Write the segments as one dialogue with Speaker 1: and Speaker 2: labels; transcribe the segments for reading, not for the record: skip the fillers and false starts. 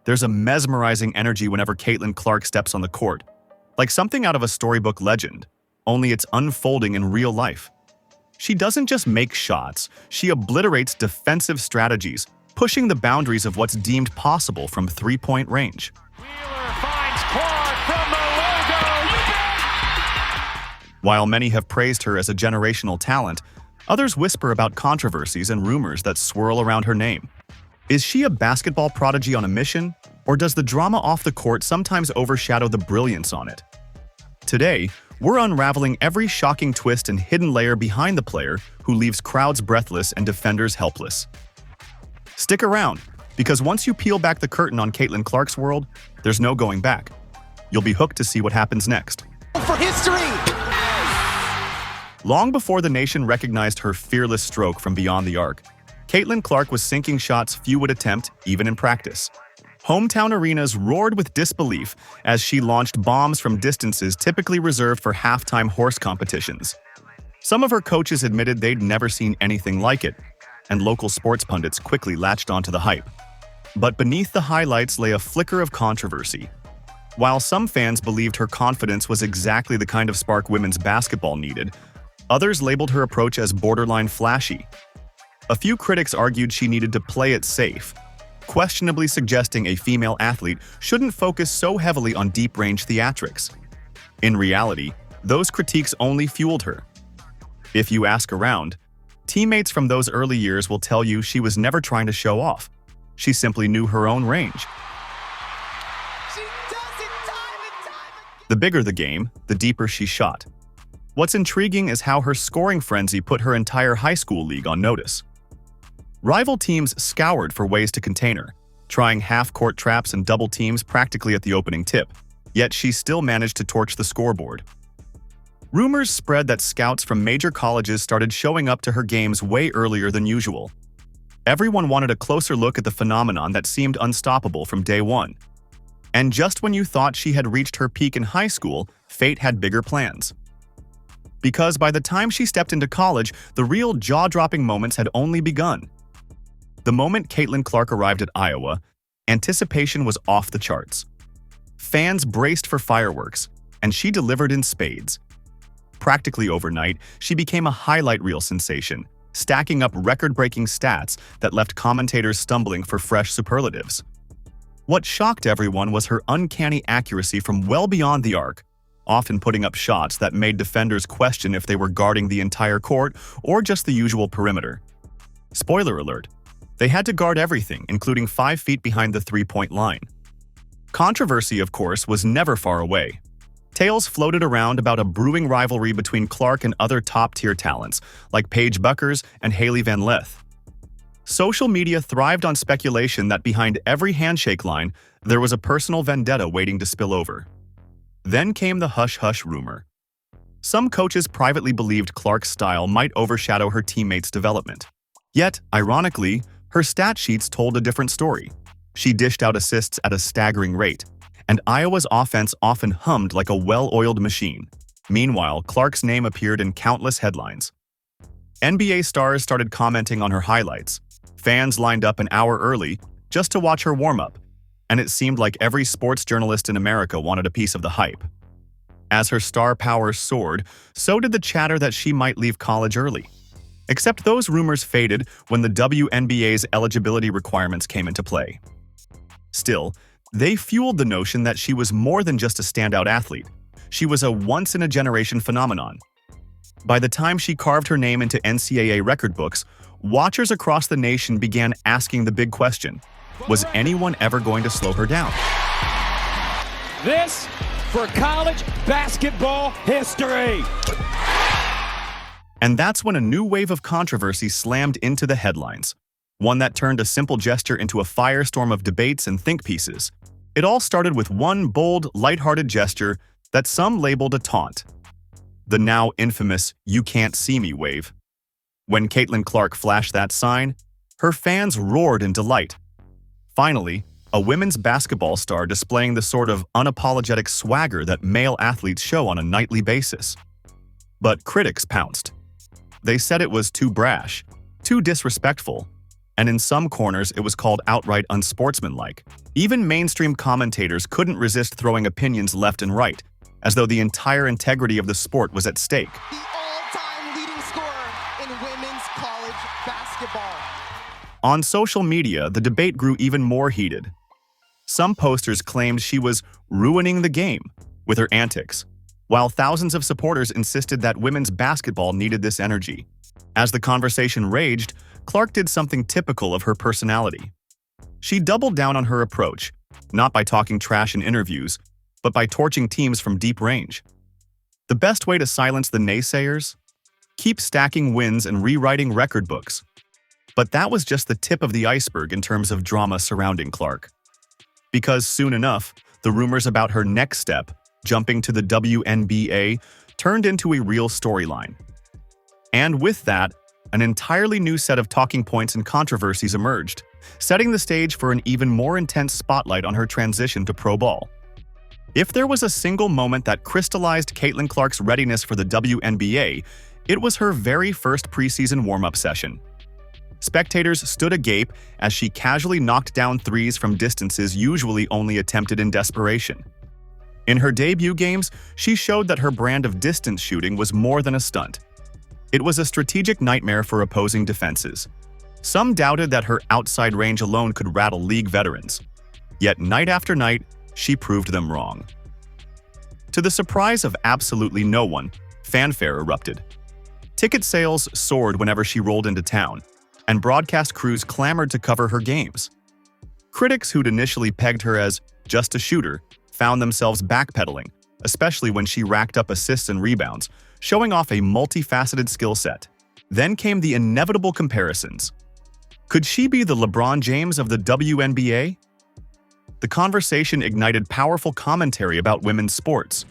Speaker 1: There's a mesmerizing energy whenever Caitlin Clark steps on the court, like something out of a storybook legend, only it's unfolding in real life. She doesn't just make shots, she obliterates defensive strategies, pushing the boundaries of what's deemed possible from three-point range.
Speaker 2: Wheeler finds Clark from the logo.
Speaker 1: While many have praised her as a generational talent, others whisper about controversies and rumors that swirl around her name. Is she a basketball prodigy on a mission, or does the drama off the court sometimes overshadow the brilliance on it? Today, we're unraveling every shocking twist and hidden layer behind the player who leaves crowds breathless and defenders helpless. Stick around, because once you peel back the curtain on Caitlin Clark's world, there's no going back. You'll be hooked to see what happens next.
Speaker 3: For history!
Speaker 1: Long before the nation recognized her fearless stroke from beyond the arc, Caitlin Clark was sinking shots few would attempt, even in practice. Hometown arenas roared with disbelief as she launched bombs from distances typically reserved for halftime horse competitions. Some of her coaches admitted they'd never seen anything like it, and local sports pundits quickly latched onto the hype. But beneath the highlights lay a flicker of controversy. While some fans believed her confidence was exactly the kind of spark women's basketball needed, others labeled her approach as borderline flashy. A few critics argued she needed to play it safe, questionably suggesting a female athlete shouldn't focus so heavily on deep-range theatrics. In reality, those critiques only fueled her. If you ask around, teammates from those early years will tell you she was never trying to show off. She simply knew her own range.
Speaker 3: She does it time and time again.
Speaker 1: The bigger the game, the deeper she shot. What's intriguing is how her scoring frenzy put her entire high school league on notice. Rival teams scoured for ways to contain her, trying half-court traps and double teams practically at the opening tip, yet she still managed to torch the scoreboard. Rumors spread that scouts from major colleges started showing up to her games way earlier than usual. Everyone wanted a closer look at the phenomenon that seemed unstoppable from day one. And just when you thought she had reached her peak in high school, fate had bigger plans. Because by the time she stepped into college, the real jaw-dropping moments had only begun. The moment Caitlin Clark arrived at Iowa, anticipation was off the charts. Fans braced for fireworks, and she delivered in spades. Practically overnight, she became a highlight reel sensation, stacking up record-breaking stats that left commentators stumbling for fresh superlatives. What shocked everyone was her uncanny accuracy from well beyond the arc, often putting up shots that made defenders question if they were guarding the entire court or just the usual perimeter. Spoiler alert, they had to guard everything, including 5 feet behind the three-point line. Controversy, of course, was never far away. Tales floated around about a brewing rivalry between Clark and other top-tier talents, like Paige Bueckers and Hailey Van Lith. Social media thrived on speculation that behind every handshake line, there was a personal vendetta waiting to spill over. Then came the hush-hush rumor. Some coaches privately believed Clark's style might overshadow her teammates' development. Yet, ironically, her stat sheets told a different story. She dished out assists at a staggering rate, and Iowa's offense often hummed like a well-oiled machine. Meanwhile, Clark's name appeared in countless headlines. NBA stars started commenting on her highlights. Fans lined up an hour early just to watch her warm up, and it seemed like every sports journalist in America wanted a piece of the hype. As her star power soared, so did the chatter that she might leave college early. Except those rumors faded when the WNBA's eligibility requirements came into play. Still, they fueled the notion that she was more than just a standout athlete. She was a once-in-a-generation phenomenon. By the time she carved her name into NCAA record books, watchers across the nation began asking the big question: was anyone ever going to slow her down?
Speaker 2: This for college basketball history.
Speaker 1: And that's when a new wave of controversy slammed into the headlines, one that turned a simple gesture into a firestorm of debates and think pieces. It all started with one bold, lighthearted gesture that some labeled a taunt: the now infamous "you can't see me" wave. When Caitlin Clark flashed that sign, her fans roared in delight. Finally, a women's basketball star displaying the sort of unapologetic swagger that male athletes show on a nightly basis. But critics pounced. They said it was too brash, too disrespectful, and in some corners it was called outright unsportsmanlike. Even mainstream commentators couldn't resist throwing opinions left and right, as though the entire integrity of the sport was at stake.
Speaker 3: The all-time leading scorer in women's college basketball.
Speaker 1: On social media, the debate grew even more heated. Some posters claimed she was ruining the game with her antics, while thousands of supporters insisted that women's basketball needed this energy. As the conversation raged, Clark did something typical of her personality. She doubled down on her approach, not by talking trash in interviews, but by torching teams from deep range. The best way to silence the naysayers? Keep stacking wins and rewriting record books. But that was just the tip of the iceberg in terms of drama surrounding Clark. Because soon enough, the rumors about her next step, jumping to the WNBA, turned into a real storyline. And with that, an entirely new set of talking points and controversies emerged, setting the stage for an even more intense spotlight on her transition to pro ball. If there was a single moment that crystallized Caitlin Clark's readiness for the WNBA, it was her very first preseason warm-up session. Spectators stood agape as she casually knocked down threes from distances usually only attempted in desperation. In her debut games, she showed that her brand of distance shooting was more than a stunt. It was a strategic nightmare for opposing defenses. Some doubted that her outside range alone could rattle league veterans. Yet night after night, she proved them wrong. To the surprise of absolutely no one, fanfare erupted. Ticket sales soared whenever she rolled into town, and broadcast crews clamored to cover her games. Critics who'd initially pegged her as just a shooter found themselves backpedaling, especially when she racked up assists and rebounds, showing off a multifaceted skill set. Then came the inevitable comparisons. Could she be the LeBron James of the WNBA? The conversation ignited powerful commentary about women's sports.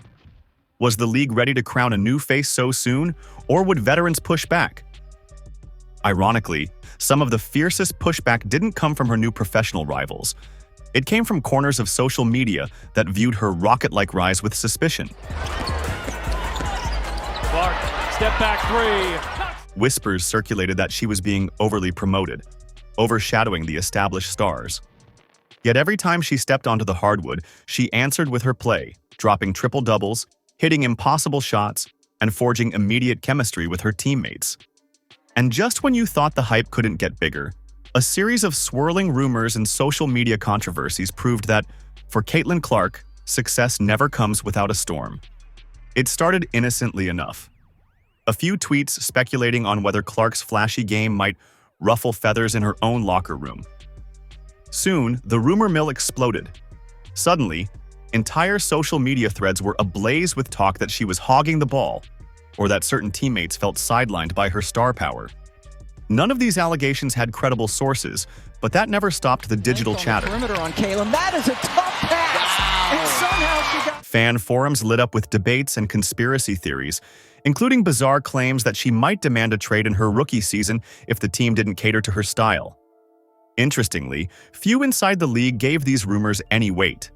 Speaker 1: Was the league ready to crown a new face so soon, or would veterans push back? Ironically, some of the fiercest pushback didn't come from her new professional rivals. It came from corners of social media that viewed her rocket-like rise with suspicion.
Speaker 2: Clark, step back three.
Speaker 1: Whispers circulated that she was being overly promoted, overshadowing the established stars. Yet every time she stepped onto the hardwood, she answered with her play, dropping triple-doubles, hitting impossible shots, and forging immediate chemistry with her teammates. And just when you thought the hype couldn't get bigger, a series of swirling rumors and social media controversies proved that, for Caitlin Clark, success never comes without a storm. It started innocently enough. A few tweets speculating on whether Clark's flashy game might ruffle feathers in her own locker room. Soon, the rumor mill exploded. Suddenly, entire social media threads were ablaze with talk that she was hogging the ball, or that certain teammates felt sidelined by her star power. None of these allegations had credible sources, but that never stopped the digital chatter.
Speaker 3: Perimeter on Caleb. That is a tough pass. Wow. And somehow she got...
Speaker 1: Fan forums lit up with debates and conspiracy theories, including bizarre claims that she might demand a trade in her rookie season if the team didn't cater to her style. Interestingly, few inside the league gave these rumors any weight.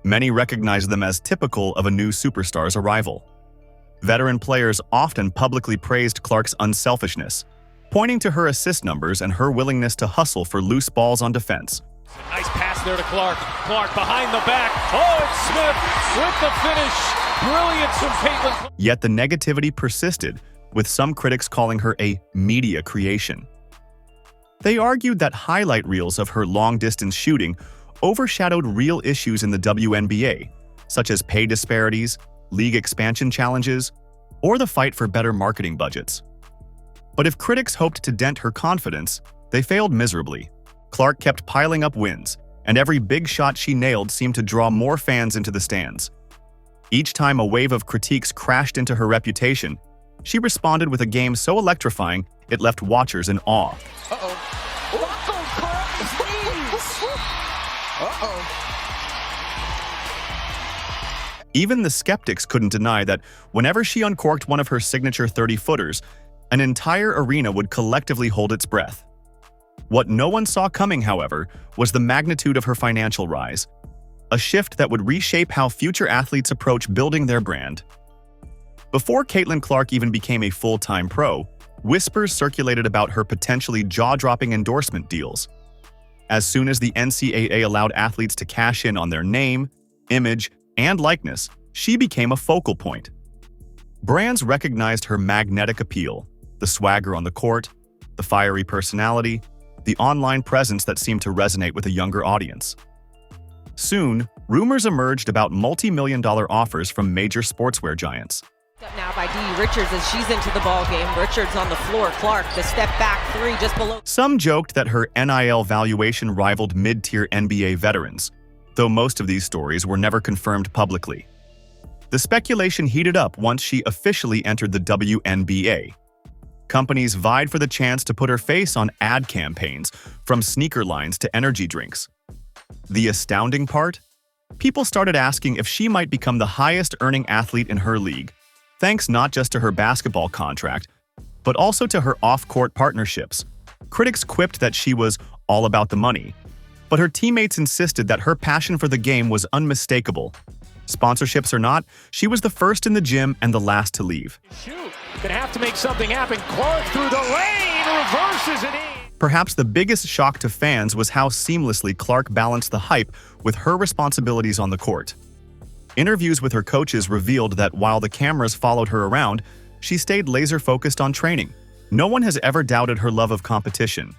Speaker 1: Many recognized them as typical of a new superstar's arrival. Veteran players often publicly praised Clark's unselfishness, pointing to her assist numbers and her willingness to hustle for loose balls on defense.
Speaker 2: Nice pass there to Clark. Clark behind the back. Oh, it's Smith with the finish. Brilliance from Caitlin.
Speaker 1: Yet the negativity persisted, with some critics calling her a media creation. They argued that highlight reels of her long-distance shooting overshadowed real issues in the WNBA, such as pay disparities, league expansion challenges, or the fight for better marketing budgets. But if critics hoped to dent her confidence, they failed miserably. Clark kept piling up wins, and every big shot she nailed seemed to draw more fans into the stands. Each time a wave of critiques crashed into her reputation, she responded with a game so electrifying it left watchers in awe.
Speaker 3: Uh-oh. Uh-oh.
Speaker 1: Even the skeptics couldn't deny that whenever she uncorked one of her signature 30-footers, an entire arena would collectively hold its breath. What no one saw coming, however, was the magnitude of her financial rise, a shift that would reshape how future athletes approach building their brand. Before Caitlin Clark even became a full-time pro, whispers circulated about her potentially jaw-dropping endorsement deals. As soon as the NCAA allowed athletes to cash in on their name, image, and likeness, she became a focal point. Brands recognized her magnetic appeal, the swagger on the court, the fiery personality, the online presence that seemed to resonate with a younger audience. Soon, rumors emerged about multi-million-dollar offers from major sportswear giants.
Speaker 4: Now by Dee Richards as she's into the ball game. Richards on the floor. Clark, the step back three just below.
Speaker 1: Some joked that her NIL valuation rivaled mid-tier NBA veterans, though most of these stories were never confirmed publicly. The speculation heated up once she officially entered the WNBA. Companies vied for the chance to put her face on ad campaigns, from sneaker lines to energy drinks. The astounding part? People started asking if she might become the highest-earning athlete in her league, thanks not just to her basketball contract, but also to her off-court partnerships. Critics quipped that she was all about the money, but her teammates insisted that her passion for the game was unmistakable. Sponsorships or not, she was the first in the gym and the last to leave.
Speaker 2: Shoot, gonna have to make something happen. Clark through the lane, reverses it in.
Speaker 1: Perhaps the biggest shock to fans was how seamlessly Clark balanced the hype with her responsibilities on the court. Interviews with her coaches revealed that while the cameras followed her around, she stayed laser-focused on training. No one has ever doubted her love of competition.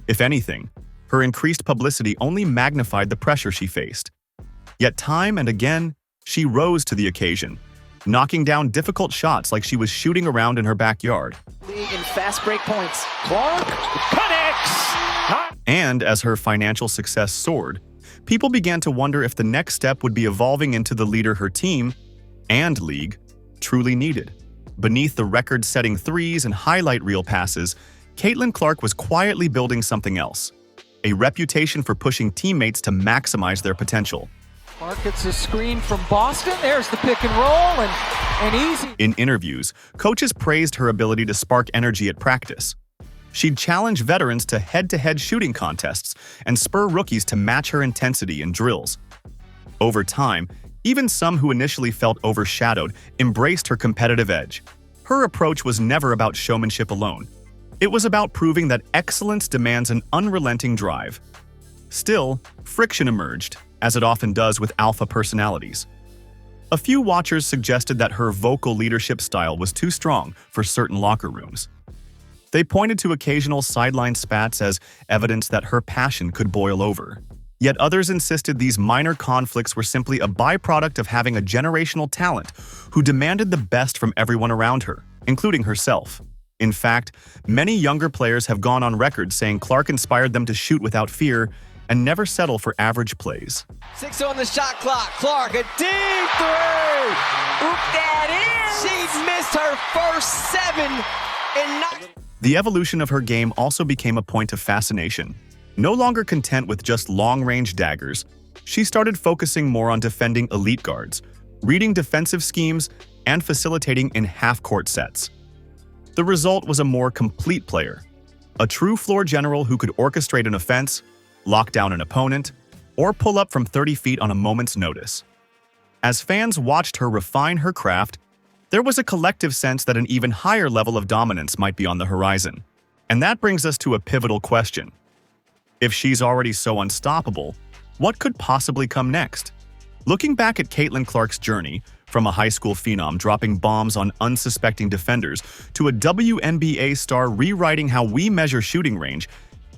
Speaker 1: If anything, her increased publicity only magnified the pressure she faced. Yet time and again, she rose to the occasion, knocking down difficult shots like she was shooting around in her backyard.
Speaker 2: League in fast break points. Clark connects.
Speaker 1: And as her financial success soared, people began to wonder if the next step would be evolving into the leader her team and league truly needed. Beneath the record-setting threes and highlight reel passes, Caitlin Clark was quietly building something else, a reputation for pushing teammates to maximize their potential.
Speaker 5: Clark gets a screen from Boston. There's the pick and roll and easy.
Speaker 1: In interviews, coaches praised her ability to spark energy at practice. She'd challenge veterans to head-to-head shooting contests and spur rookies to match her intensity in drills. Over time, even some who initially felt overshadowed embraced her competitive edge. Her approach was never about showmanship alone. It was about proving that excellence demands an unrelenting drive. Still, friction emerged, as it often does with alpha personalities. A few watchers suggested that her vocal leadership style was too strong for certain locker rooms. They pointed to occasional sideline spats as evidence that her passion could boil over. Yet others insisted these minor conflicts were simply a byproduct of having a generational talent who demanded the best from everyone around her, including herself. In fact, many younger players have gone on record saying Clark inspired them to shoot without fear and never settle for average plays.
Speaker 3: 6 on the shot clock. Clark, a deep three. Oop, that is. She missed her first 7 and not.
Speaker 1: The evolution of her game also became a point of fascination. No longer content with just long-range daggers, she started focusing more on defending elite guards, reading defensive schemes, and facilitating in half-court sets. The result was a more complete player, a true floor general who could orchestrate an offense, lock down an opponent, or pull up from 30 feet on a moment's notice. As fans watched her refine her craft, there was a collective sense that an even higher level of dominance might be on the horizon. And that brings us to a pivotal question. If she's already so unstoppable, what could possibly come next? Looking back at Caitlin Clark's journey, from a high school phenom dropping bombs on unsuspecting defenders to a WNBA star rewriting how we measure shooting range,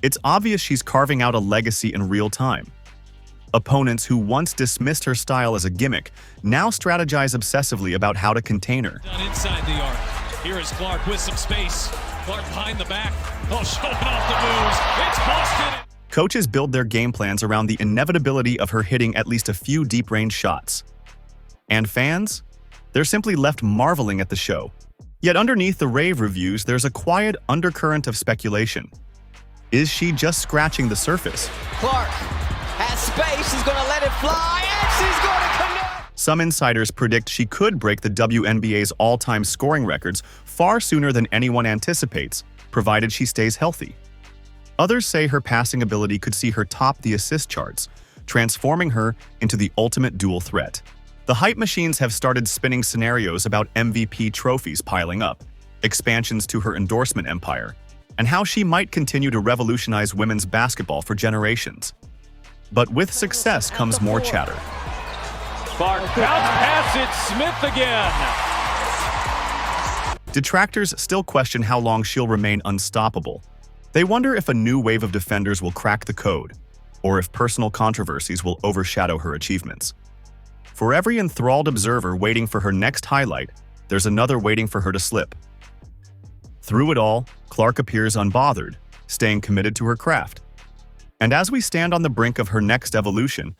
Speaker 1: it's obvious she's carving out a legacy in real time. Opponents who once dismissed her style as a gimmick now strategize obsessively about how to contain her.
Speaker 6: Inside the arc. Here is Clark with some space. Clark behind the back. Oh, showing off the moves. It's busted.
Speaker 1: Coaches build their game plans around the inevitability of her hitting at least a few deep-range shots. And fans? They're simply left marveling at the show. Yet underneath the rave reviews, there's a quiet undercurrent of speculation. Is she just scratching the surface?
Speaker 3: Clark has space. She's going to let it fly, and she's going to connect.
Speaker 1: Some insiders predict she could break the WNBA's all-time scoring records far sooner than anyone anticipates, provided she stays healthy. Others say her passing ability could see her top the assist charts, transforming her into the ultimate dual threat. The hype machines have started spinning scenarios about MVP trophies piling up, expansions to her endorsement empire, and how she might continue to revolutionize women's basketball for generations. But with success comes more chatter.
Speaker 2: Clark bounce pass it, Smith again.
Speaker 1: Detractors still question how long she'll remain unstoppable. They wonder if a new wave of defenders will crack the code, or if personal controversies will overshadow her achievements. For every enthralled observer waiting for her next highlight, there's another waiting for her to slip. Through it all, Clark appears unbothered, staying committed to her craft. And as we stand on the brink of her next evolution,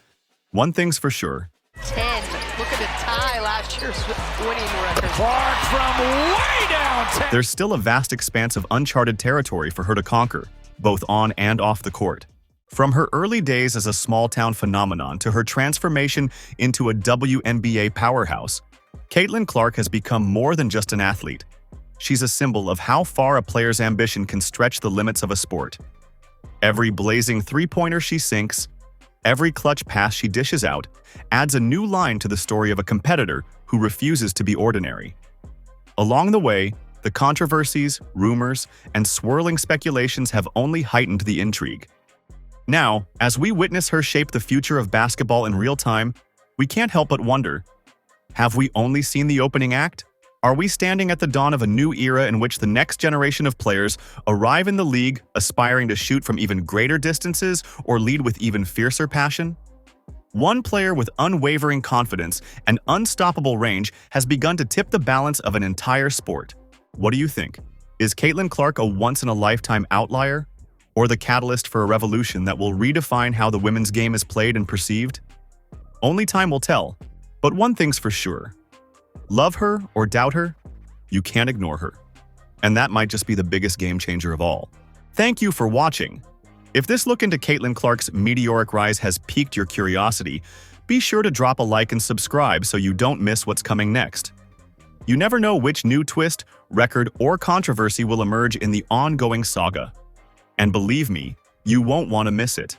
Speaker 1: one thing's for sure.
Speaker 3: 10. Look at the tie last year's winning record.
Speaker 2: Clark from way downtown.
Speaker 1: There's still a vast expanse of uncharted territory for her to conquer, both on and off the court. From her early days as a small-town phenomenon to her transformation into a WNBA powerhouse, Caitlin Clark has become more than just an athlete. She's a symbol of how far a player's ambition can stretch the limits of a sport. Every blazing three-pointer she sinks, every clutch pass she dishes out, adds a new line to the story of a competitor who refuses to be ordinary. Along the way, the controversies, rumors, and swirling speculations have only heightened the intrigue. Now, as we witness her shape the future of basketball in real time, we can't help but wonder, have we only seen the opening act? Are we standing at the dawn of a new era in which the next generation of players arrive in the league aspiring to shoot from even greater distances or lead with even fiercer passion? One player with unwavering confidence and unstoppable range has begun to tip the balance of an entire sport. What do you think? Is Caitlin Clark a once-in-a-lifetime outlier, or the catalyst for a revolution that will redefine how the women's game is played and perceived? Only time will tell, but one thing's for sure. Love her or doubt her, you can't ignore her. And that might just be the biggest game changer of all. Thank you for watching. If this look into Caitlin Clark's meteoric rise has piqued your curiosity, be sure to drop a like and subscribe so you don't miss what's coming next. You never know which new twist, record, or controversy will emerge in the ongoing saga. And believe me, you won't want to miss it.